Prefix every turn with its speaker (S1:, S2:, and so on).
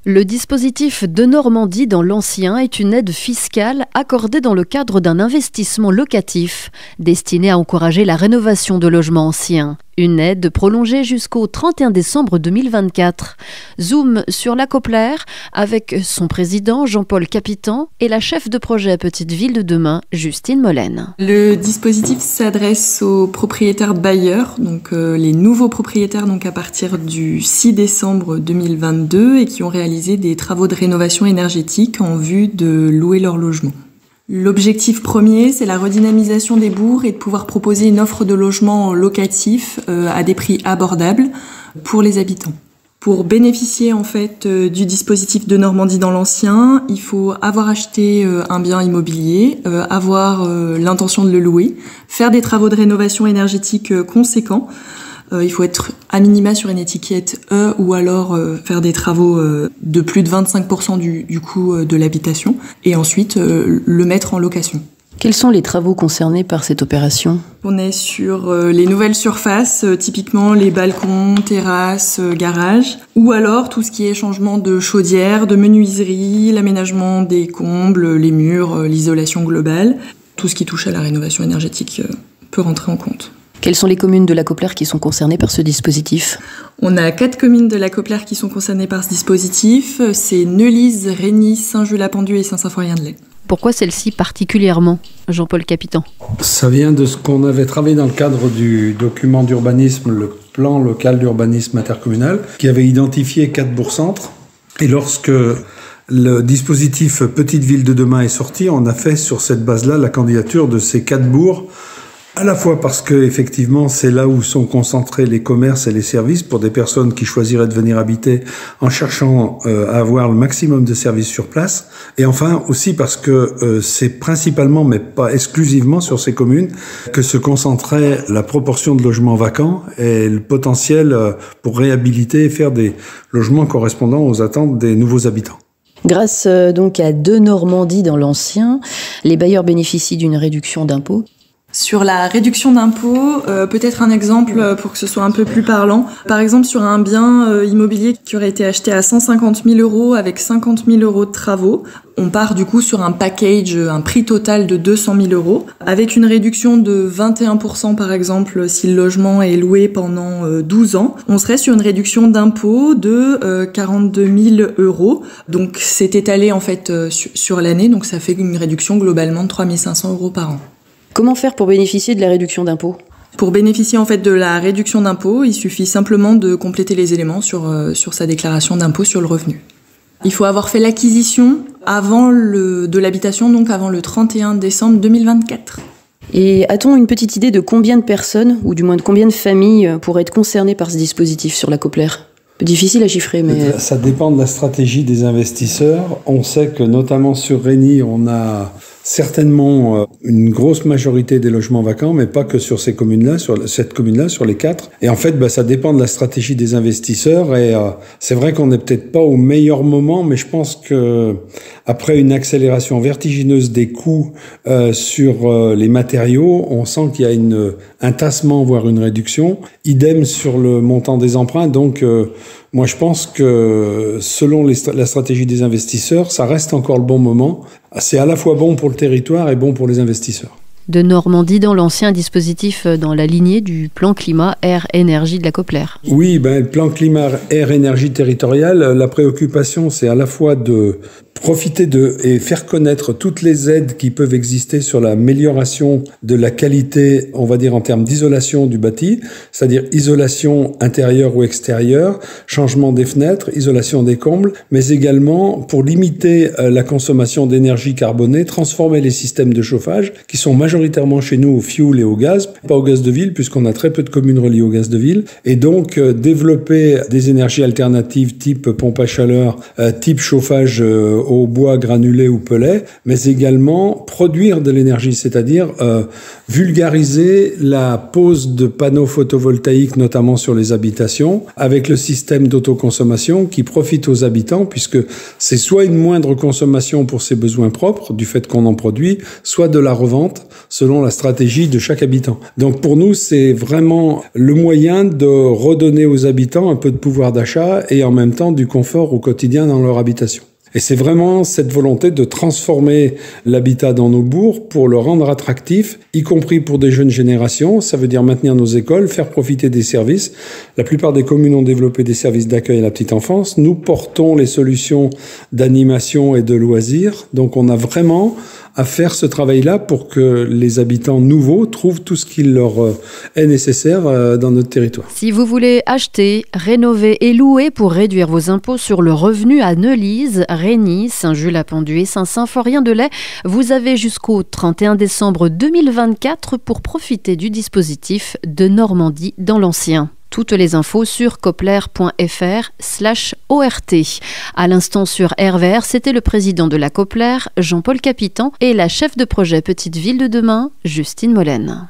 S1: Le dispositif Denormandie dans l'Ancien est une aide fiscale accordée dans le cadre d'un investissement locatif destiné à encourager la rénovation de logements anciens. Une aide prolongée jusqu'au 31 décembre 2024. Zoom sur la Copler avec son président Jean-Paul Capitan et la chef de projet Petite Ville de Demain, Justine Molène.
S2: Le dispositif s'adresse aux propriétaires bailleurs, donc les nouveaux propriétaires donc à partir du 6 décembre 2022 et qui ont réalisé des travaux de rénovation énergétique en vue de louer leur logement. L'objectif premier, c'est la redynamisation des bourgs et de pouvoir proposer une offre de logement locatif à des prix abordables pour les habitants. Pour bénéficier en fait du dispositif Denormandie dans l'Ancien, il faut avoir acheté un bien immobilier, avoir l'intention de le louer, faire des travaux de rénovation énergétique conséquents. Il faut être à minima sur une étiquette E ou alors faire des travaux de plus de 25% du coût de l'habitation et ensuite le mettre en location.
S1: Quels sont les travaux concernés par cette opération ?
S2: On est sur les nouvelles surfaces, typiquement les balcons, terrasses, garages, ou alors tout ce qui est changement de chaudière, de menuiserie, l'aménagement des combles, les murs, l'isolation globale. Tout ce qui touche à la rénovation énergétique peut rentrer en compte.
S1: Quelles sont les communes de la Copler qui sont concernées par ce dispositif ?
S2: On a 4 communes de la Copler qui sont concernées par ce dispositif. C'est Neulise, Régny, Saint-Just-la-Pendu et Saint-Symphorien-de-Lay.
S1: Pourquoi celle-ci particulièrement, Jean-Paul Capitan ?
S3: Ça vient de ce qu'on avait travaillé dans le cadre du document d'urbanisme, le plan local d'urbanisme intercommunal, qui avait identifié 4 bourgs-centres. Et lorsque le dispositif Petite Ville de Demain est sorti, on a fait sur cette base-là la candidature de ces 4 bourgs, à la fois parce que effectivement c'est là où sont concentrés les commerces et les services pour des personnes qui choisiraient de venir habiter en cherchant à avoir le maximum de services sur place, et enfin aussi parce que c'est principalement mais pas exclusivement sur ces communes que se concentrait la proportion de logements vacants et le potentiel pour réhabiliter et faire des logements correspondant aux attentes des nouveaux habitants.
S1: Grâce donc à Denormandie dans l'Ancien, les bailleurs bénéficient d'une réduction d'impôts.
S2: Sur la réduction d'impôts, peut-être un exemple pour que ce soit un peu plus parlant. Par exemple, sur un bien immobilier qui aurait été acheté à 150 000 € avec 50 000 € de travaux, on part du coup sur un package, un prix total de 200 000 €, avec une réduction de 21% par exemple si le logement est loué pendant 12 ans. On serait sur une réduction d'impôts de 42 000 €. Donc c'est étalé en fait sur l'année, donc ça fait une réduction globalement de 3 500 € par an.
S1: Comment faire pour bénéficier de la réduction d'impôt ?
S2: Pour bénéficier en fait de la réduction d'impôt, il suffit simplement de compléter les éléments sur sa déclaration d'impôt sur le revenu. Il faut avoir fait l'acquisition de l'habitation, donc avant le 31 décembre 2024.
S1: Et a-t-on une petite idée de combien de personnes, ou du moins de combien de familles, pourraient être concernées par ce dispositif sur la Copler ? Difficile à chiffrer, mais...
S3: Ça dépend de la stratégie des investisseurs. On sait que notamment sur Régny, on a certainement une grosse majorité des logements vacants, mais pas que sur ces communes-là, sur cette commune-là, sur les 4. Et en fait, ça dépend de la stratégie des investisseurs. Et c'est vrai qu'on n'est peut-être pas au meilleur moment, mais je pense que après une accélération vertigineuse des coûts sur les matériaux, on sent qu'il y a un tassement, voire une réduction. Idem sur le montant des emprunts. Donc, moi, je pense que selon la stratégie des investisseurs, ça reste encore le bon moment. C'est à la fois bon pour le territoire et bon pour les investisseurs.
S1: Denormandie dans l'Ancien, dispositif dans la lignée du plan climat air énergie de la Copler.
S3: Oui, le plan climat air énergie territorial, la préoccupation c'est à la fois de profiter et faire connaître toutes les aides qui peuvent exister sur l'amélioration de la qualité, on va dire en termes d'isolation du bâti, c'est-à-dire isolation intérieure ou extérieure, changement des fenêtres, isolation des combles, mais également pour limiter la consommation d'énergie carbonée, transformer les systèmes de chauffage qui sont majoritairement chez nous au fioul et au gaz, pas au gaz de ville puisqu'on a très peu de communes reliées au gaz de ville, et donc développer des énergies alternatives type pompe à chaleur, type chauffage au bois granulé ou pellet, mais également produire de l'énergie, c'est-à-dire vulgariser la pose de panneaux photovoltaïques, notamment sur les habitations, avec le système d'autoconsommation qui profite aux habitants, puisque c'est soit une moindre consommation pour ses besoins propres, du fait qu'on en produit, soit de la revente, selon la stratégie de chaque habitant. Donc pour nous, c'est vraiment le moyen de redonner aux habitants un peu de pouvoir d'achat et en même temps du confort au quotidien dans leur habitation. Et c'est vraiment cette volonté de transformer l'habitat dans nos bourgs pour le rendre attractif, y compris pour des jeunes générations. Ça veut dire maintenir nos écoles, faire profiter des services. La plupart des communes ont développé des services d'accueil à la petite enfance. Nous portons les solutions d'animation et de loisirs. Donc on a vraiment à faire ce travail-là pour que les habitants nouveaux trouvent tout ce qui leur est nécessaire dans notre territoire.
S1: Si vous voulez acheter, rénover et louer pour réduire vos impôts sur le revenu à Neulise, Régny, Saint-Jules-à-Pendu et Saint-Symphorien-de-Lay, vous avez jusqu'au 31 décembre 2024 pour profiter du dispositif de Normandie dans l'Ancien. Toutes les infos sur copler.fr/ORT. À l'instant sur RVR, c'était le président de la Copler, Jean-Paul Capitan, et la chef de projet Petite Ville de demain, Justine Molène.